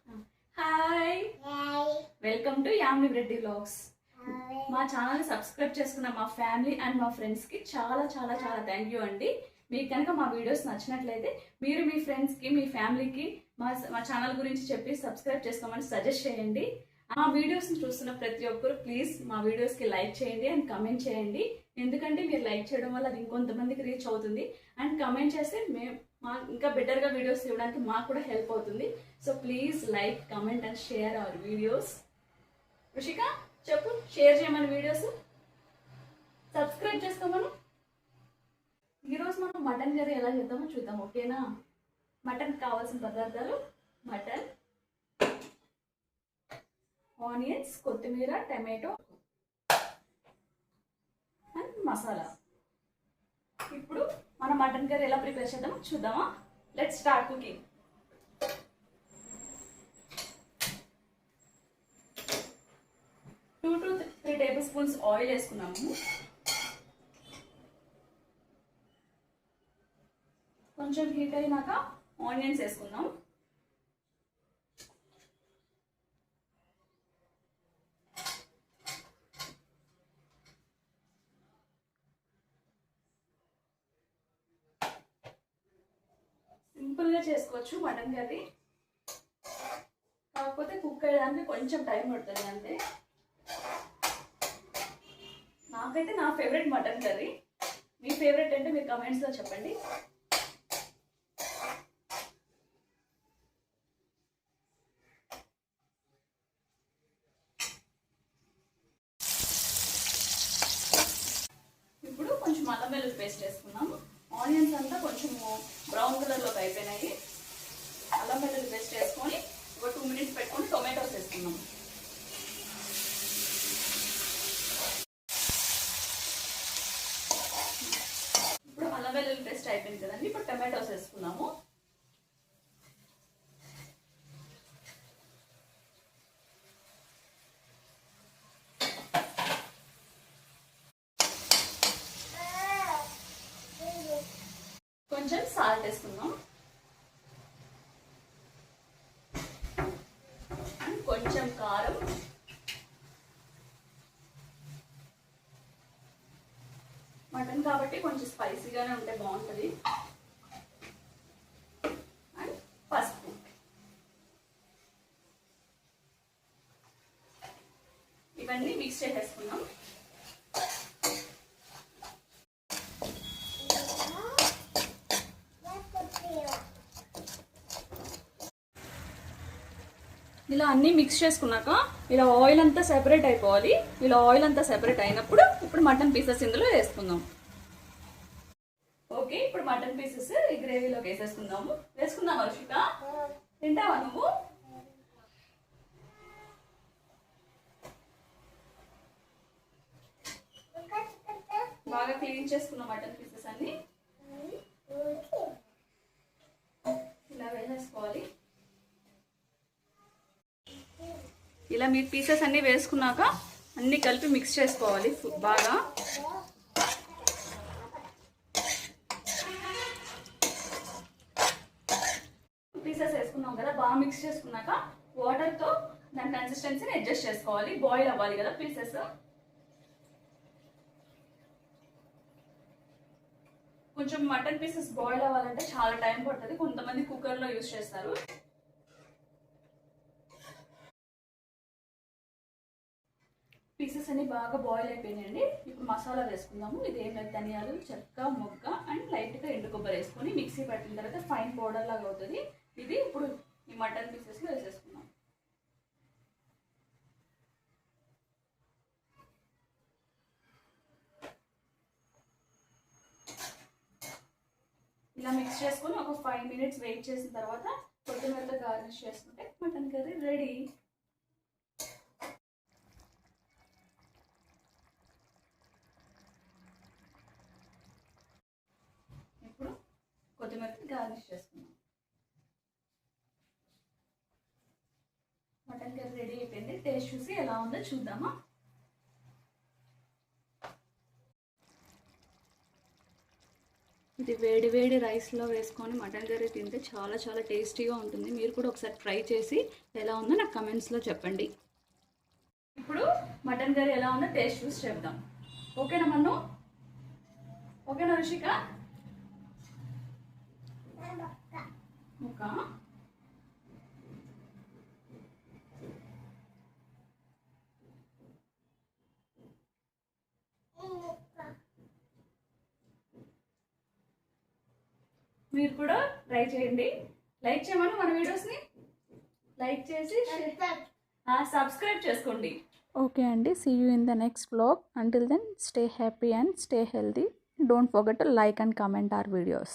Hi, welcome to Yamini Reddy vlogs. మా ఛానల్ని subscribe చేసుకున్న మా ఫ్యామిలీ అండ్ మా ఫ్రెండ్స్కి చాలా చాలా చాలా థ్యాంక్ యూ అండి. మీకు కనుక మా వీడియోస్ నచ్చినట్లయితే మీరు మీ ఫ్రెండ్స్కి మీ ఫ్యామిలీకి మా ఛానల్ గురించి చెప్పి సబ్స్క్రైబ్ చేసుకోమని సజెస్ట్ చేయండి. మా వీడియోస్ని చూస్తున్న ప్రతి ఒక్కరు ప్లీజ్ మా వీడియోస్కి లైక్ చేయండి అండ్ కమెంట్ చేయండి. ఎందుకంటే మీరు లైక్ చేయడం వల్ల అది ఇంకొంతమందికి రీచ్ అవుతుంది అండ్ కమెంట్ చేస్తే ఇంకా బెటర్గా వీడియోస్ ఇవ్వడానికి మాకు కూడా హెల్ప్ అవుతుంది. So please like, comment and share our videos. Rushika చెప్పు, షేర్ చేయమని వీడియోస్, సబ్స్క్రైబ్ చేసుకోమను. ఈరోజు మనం మటన్ కర్రీ ఎలా చేద్దామో చూద్దాం, ఓకేనా? మటన్ కావాల్సిన పదార్థాలు: మటన్, ఆనియన్స్, కొత్తిమీర, టమాటో అండ్ మసాలా. ఇప్పుడు మన మటన్ కర్రీ ఎలా ప్రిపేర్ చేద్దామో చూద్దామా? Let's start cooking. Two to 3 table spoons oil వేసుకున్నాము. కొంచెం హీట్ అయినాక ఆనియన్స్ వేసుకుందాం. సింపుల్గా చేసుకోవచ్చు మటన్ కర్రీ, కాకపోతే కుక్ అయ్యేదానికి కొంచెం టైం పడుతుంది అంతే. నాకైతే నా ఫేవరెట్ మటన్ కర్రీ. మీ ఫేవరెట్ అంటే మీరు కమెంట్స్లో చెప్పండి. ఇప్పుడు కొంచెం అల్లం వెల్లుల్లి పేస్ట్ వేసుకున్నాము. ఆనియన్స్ అంతా కొంచెం బ్రౌన్ కలర్లోకి అయిపోయినాయి. అల్లం వెల్లుల్లి పేస్ట్ వేసుకొని ఒక 2 మినిట్స్ పెట్టుకొని టొమాటోస్ వేసుకున్నాము. ఇప్పుడు అల్లం వెల్లుల్లి పేస్ట్ అయిపోయింది కదండి, ఇప్పుడు టొమాటోస్ వేసుకున్నాము. కొంచెం సాల్ట్ వేసుకుందాం, కొంచెం కారం, మటన్ కాబట్టి కొంచెం స్పైసీగానే ఉంటే బాగుంటుంది, అండ్ పసుపు. ఇవన్నీ మిక్స్ చేసేసుకున్నాం. ఇలా అన్నీ మిక్స్ చేసుకున్నాక ఇలా ఆయిల్ అంతా సెపరేట్ అయిపోవాలి. ఇలా ఆయిల్ అంతా సెపరేట్ అయినప్పుడు ఇప్పుడు మటన్ పీసెస్ ఇందులో వేసుకుందాం. ఓకే, ఇప్పుడు మటన్ పీసెస్ ఈ గ్రేవీలోకి వేసేసుకుందాము. వేసుకుందాం. వర్షిక, తింటావా నువ్వు? బాగా క్లీన్ చేసుకున్న మటన్ పీసెస్ అన్ని ఇలా వేసేసుకోవాలి. ఇలా మీ పీసెస్ అన్నీ వేసుకున్నాక అన్నీ కలిపి మిక్స్ చేసుకోవాలి బాగా. పీసెస్ వేసుకున్నాం కదా, బాగా మిక్స్ చేసుకున్నాక వాటర్తో దాని కన్సిస్టెన్సీని అడ్జస్ట్ చేసుకోవాలి. బాయిల్ అవ్వాలి కదా పీసెస్. కొంచెం మటన్ పీసెస్ బాయిల్ అవ్వాలంటే చాలా టైం పడుతుంది. కొంతమంది కుక్కర్లో యూజ్ చేస్తారు. పీసెస్ అన్ని బాగా బాయిల్ అయిపోయినాయండి. ఇప్పుడు మసాలా వేసుకుందాము. ఇది ఏం లేదు, ధనియాలు, చెక్క, మొగ్గ అండ్ లైట్గా ఎండు కొబ్బరి వేసుకొని మిక్సీ పట్టిన తర్వాత ఫైన్ పౌడర్ లాగా అవుతుంది. ఇది ఇప్పుడు ఈ మటన్ పీసెస్లో వేసేసుకుందాం. ఇలా మిక్స్ చేసుకొని ఒక 5 మినిట్స్ వెయిట్ చేసిన తర్వాత కొత్తిమీరతో గార్నిష్ చేసుకుంటే మటన్ కర్రీ రెడీ. ఇప్పుడు కొత్తిమీరతో గార్నిష్ చేసుకుందాం. మటన్ కర్రీ రెడీ అయిపోయింది. టేస్ట్ చూసి ఎలా ఉందో చూద్దామా? ఇది వేడి వేడి రైస్లో వేసుకొని మటన్ కర్రీ తింటే చాలా చాలా టేస్టీగా ఉంటుంది. మీరు కూడా ఒకసారి ట్రై చేసి ఎలా ఉందో నాకు కమెంట్స్లో చెప్పండి. ఇప్పుడు మటన్ కర్రీ ఎలా ఉందో టేస్ట్ చూసి చెప్దాం. ఓకేనా మన్ను? ఓకేనా రుషిక? ఓకే. మీరు కూడా ట్రై చేయండి. లైక్ చేయమని మన వీడియోస్ని లైక్ చేసి సబ్స్క్రైబ్ చేసుకోండి. ఓకే అండి, see you in the next vlog. Until then, stay happy and stay healthy. Don't forget to like and comment our videos.